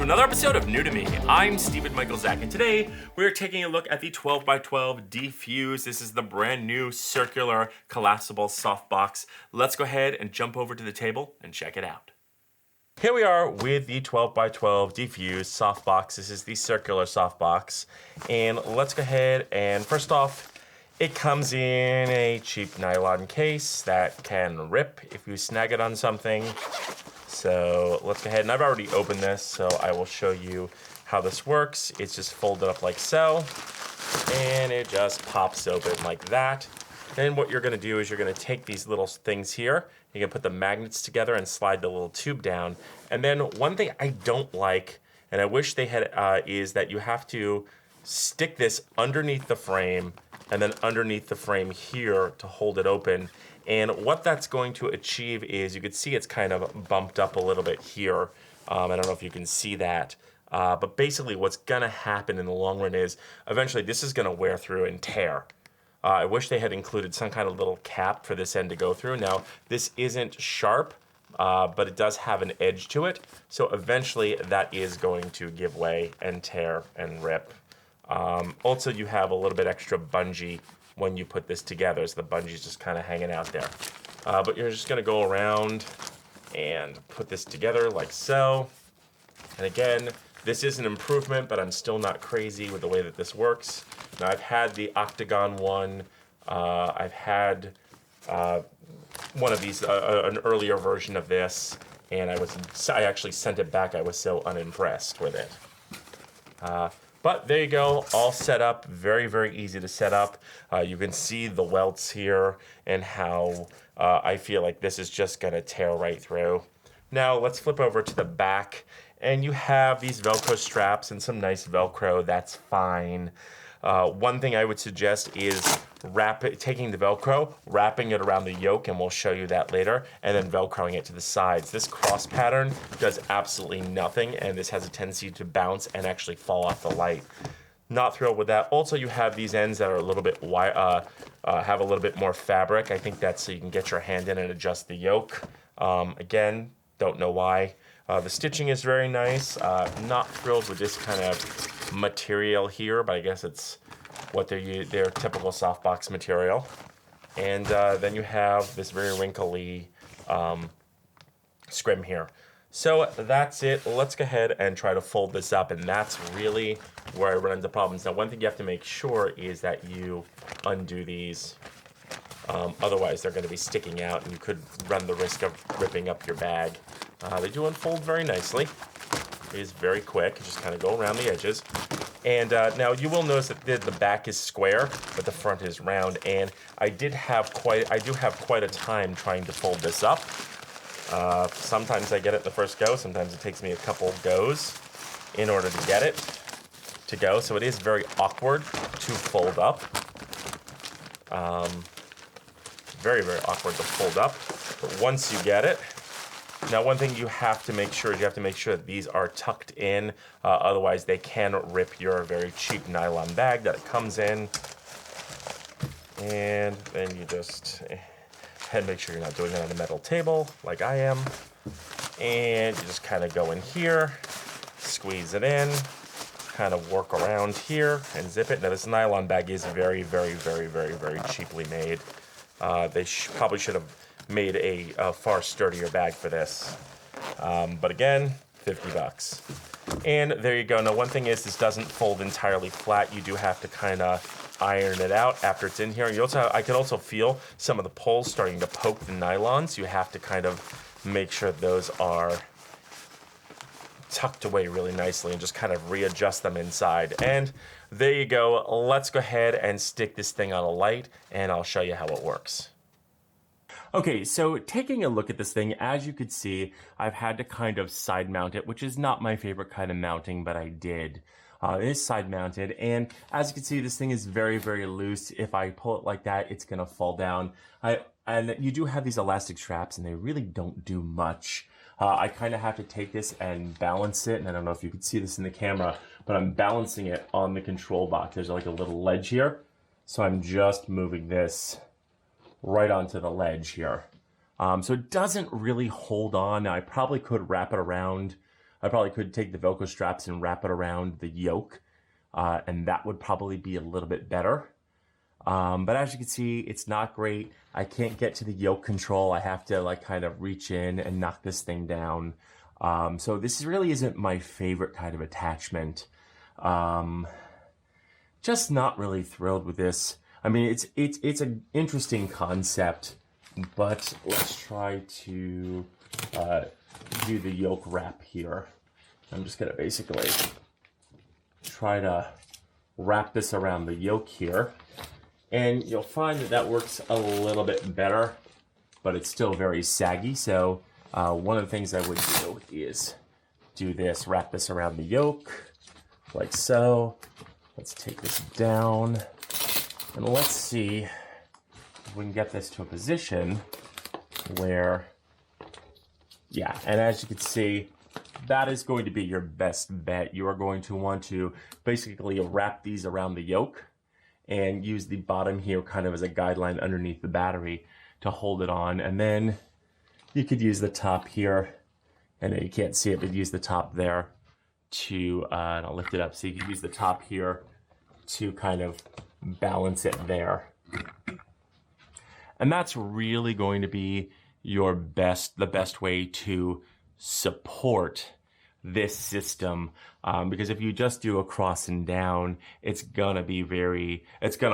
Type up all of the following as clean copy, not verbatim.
to another episode of New to Me. I'm Stephen Michael Zach, and today we're taking a look at the 12x12 Defuse. This is the brand new circular collapsible softbox. Let's go ahead and jump over to the table and check it out. Here we are with the 12x12 Defuse softbox. This is the circular softbox. And let's go ahead and first off, it comes in a cheap nylon case that can rip if you snag it on something. So let's go ahead, and I've already opened this, so I will show you how this works. It's just folded up like so, and it just pops open like that. Then what you're gonna do is you're gonna take these little things here, you're gonna put the magnets together and slide the little tube down. And then one thing I don't like, and I wish they had, is that you have to stick this underneath the frame and then underneath the frame here to hold it open. And what that's going to achieve is, you can see it's kind of bumped up a little bit here. I don't know if you can see that. But basically what's gonna happen in the long run is, eventually this is gonna wear through and tear. I wish they had included some kind of little cap for this end to go through. Now, this isn't sharp, but it does have an edge to it. So eventually that is going to give way and tear and rip. Also, you have a little bit extra bungee when you put this together, so the bungee's just kind of hanging out there. But you're just gonna go around and put this together like so. And again, this is an improvement, but I'm still not crazy with the way that this works. Now, I've had the octagon one. I've had one of these, an earlier version of this, and I actually sent it back. I was so unimpressed with it. But there you go, all set up, very, very easy to set up. You can see the welts here and how I feel like this is just gonna tear right through. Now let's flip over to the back, and you have these Velcro straps and some nice Velcro, that's fine. One thing I would suggest is taking the Velcro, wrapping it around the yoke, and we'll show you that later, and then Velcroing it to the sides. This cross pattern does absolutely nothing, and this has a tendency to bounce and actually fall off the light. Not thrilled with that. Also, you have these ends that are a little bit have a little bit more fabric. I think that's so you can get your hand in and adjust the yoke. Again, don't know why. The stitching is very nice. Not thrilled with this kind of material here, but I guess it's what their typical softbox material. And then you have this very wrinkly scrim here. So that's it. Let's go ahead and try to fold this up, and that's really where I run into problems. Now, one thing you have to make sure is that you undo these. Otherwise, they're going to be sticking out, and you could run the risk of ripping up your bag. They do unfold very nicely. It is very quick. You just kind of go around the edges. And now you will notice that the back is square, but the front is round. And I do have quite a time trying to fold this up. Sometimes I get it the first go. Sometimes it takes me a couple goes in order to get it to go. So it is very awkward to fold up. Very, very awkward to fold up. But once you get it, now one thing you have to make sure is that these are tucked in. Otherwise, they can rip your very cheap nylon bag that it comes in. And then you just make sure you're not doing it on a metal table like I am. And you just kind of go in here, squeeze it in, kind of work around here and zip it. Now this nylon bag is very, very, very, very, very cheaply made. They probably should have made a far sturdier bag for this. But again, 50 bucks. And there you go. Now one thing is, this doesn't fold entirely flat. You do have to kind of iron it out after it's in here. You also I can also feel some of the poles starting to poke the nylon, so you have to kind of make sure those are tucked away really nicely and just kind of readjust them inside. And there you go. Let's go ahead and stick this thing on a light, and I'll show you how it works. Okay, so taking a look at this thing, as you could see, I've had to kind of side mount it, which is not my favorite kind of mounting, but I did. It is side mounted, and as you can see, this thing is very, very loose. If I pull it like that, it's gonna fall down. And you do have these elastic straps, and they really don't do much. I kind of have to take this and balance it, and I don't know if you can see this in the camera, but I'm balancing it on the control box. There's like a little ledge here, so I'm just moving this right onto the ledge here. So it doesn't really hold on. Now, I probably could wrap it around I probably could take the Velcro straps and wrap it around the yoke, and that would probably be a little bit better. But as you can see, it's not great. I can't get to the yoke control. I have to like kind of reach in and knock this thing down. So this really isn't my favorite kind of attachment. Just not really thrilled with this. I mean, it's an interesting concept, but let's try to do the yoke wrap here. I'm just gonna basically try to wrap this around the yoke here. And you'll find that that works a little bit better, but it's still very saggy. So one of the things I would do is do this, wrap this around the yoke, like so. Let's take this down, and let's see if we can get this to a position where, yeah, and as you can see, that is going to be your best bet. You are going to want to basically wrap these around the yoke and use the bottom here kind of as a guideline underneath the battery to hold it on. And then you could use the top here. I know you can't see it, but use the top there to, and I'll lift it up so you can use the top here to kind of balance it there. And that's really going to be your the best way to support this system, because if you just do a cross and down, it's gonna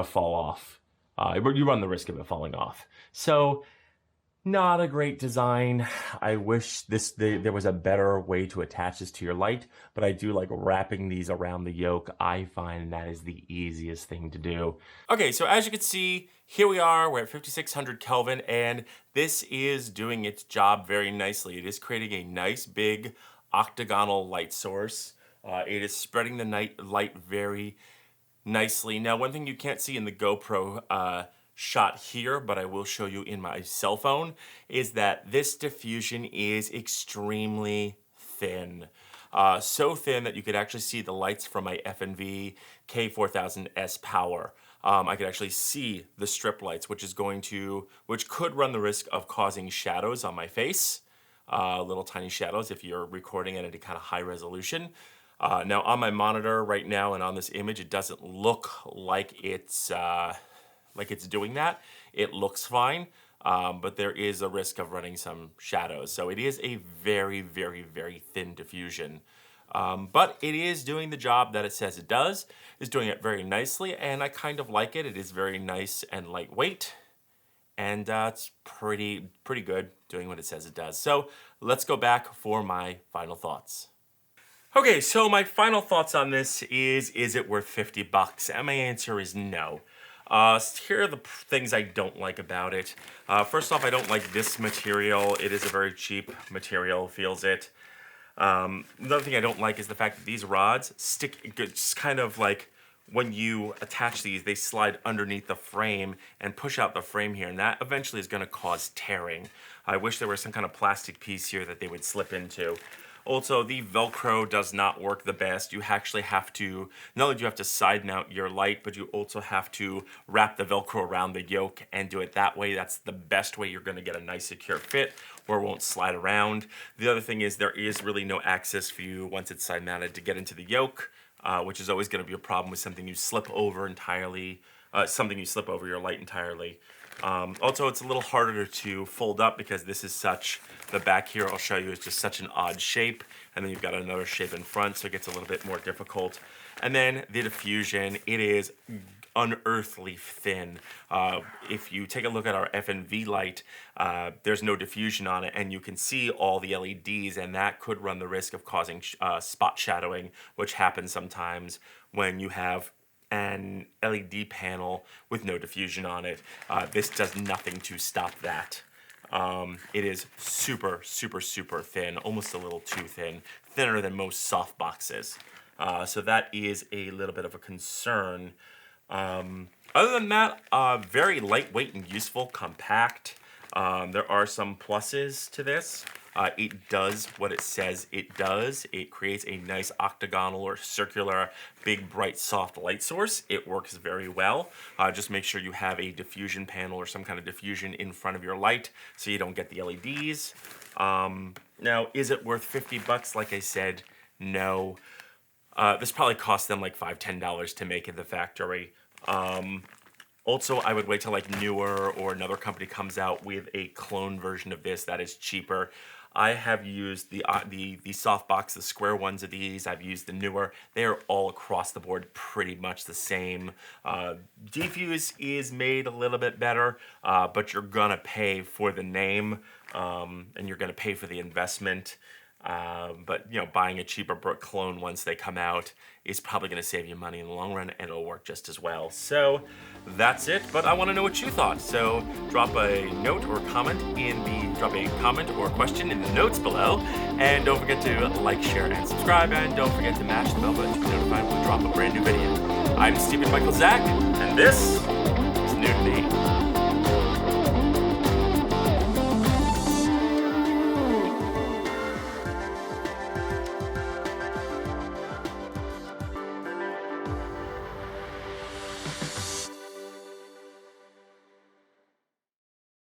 fall off. You run the risk of it falling off. So not a great design. I wish there was a better way to attach this to your light, but I do like wrapping these around the yoke. I find that is the easiest thing to do. Okay, so as you can see, here we are, we're at 5600 Kelvin, and this is doing its job very nicely. It is creating a nice big octagonal light source. It is spreading the light very nicely. Now, one thing you can't see in the GoPro shot here, but I will show you in my cell phone, is that this diffusion is extremely thin. So thin that you could actually see the lights from my FNV K4000S power. I could actually see the strip lights, which could run the risk of causing shadows on my face. Little tiny shadows if you're recording it at a kind of high resolution. Now on my monitor right now and on this image, it doesn't look like it's doing that. It looks fine, but there is a risk of running some shadows. So it is a very, very, very thin diffusion. But it is doing the job that it says it does. It's doing it very nicely, and I kind of like it. It is very nice and lightweight, and it's pretty good doing what it says it does. So let's go back for my final thoughts. Okay, so my final thoughts on this is it worth 50 bucks? And my answer is no. Here are the things I don't like about it. First off, I don't like this material. It is a very cheap material, feels it. Another thing I don't like is the fact that these rods stick, it's kind of like when you attach these, they slide underneath the frame and push out the frame here, and that eventually is going to cause tearing. I wish there was some kind of plastic piece here that they would slip into. Also, the Velcro does not work the best. You actually have to, not only do you have to side mount your light, but you also have to wrap the Velcro around the yoke and do it that way. That's the best way you're gonna get a nice secure fit where it won't slide around. The other thing is there is really no access for you once it's side mounted to get into the yoke, which is always gonna be a problem with something you slip over entirely, your light entirely. Also, it's a little harder to fold up because this is the back here I'll show you is just such an odd shape, and then you've got another shape in front, so it gets a little bit more difficult. And then the diffusion, it is unearthly thin. If you take a look at our FNV light, there's no diffusion on it, and you can see all the LEDs, and that could run the risk of causing spot shadowing, which happens sometimes when you have an LED panel with no diffusion on it. This does nothing to stop that. It is super, super, super thin, almost a little too thin, thinner than most soft boxes. So that is a little bit of a concern. Other than that, very lightweight and useful, compact. There are some pluses to this. It does what it says it does. It creates a nice octagonal or circular, big, bright, soft light source. It works very well. Just make sure you have a diffusion panel or some kind of diffusion in front of your light so you don't get the LEDs. Now, is it worth $50? Like I said, no. This probably cost them like $5, $10 to make at the factory. Also, I would wait till like Newer or another company comes out with a clone version of this that is cheaper. I have used the Softbox, the square ones of these. I've used the Newer. They are all across the board pretty much the same. Defuse is made a little bit better, but you're gonna pay for the name, and you're gonna pay for the investment. But you know, buying a cheaper clone once they come out is probably going to save you money in the long run, and it'll work just as well. So that's it. But I want to know what you thought. So drop a note or comment drop a comment or question in the notes below, and don't forget to like, share, and subscribe, and don't forget to mash the bell button to be notified when we drop a brand new video. I'm Stephen Michael Zach, and this is new to me.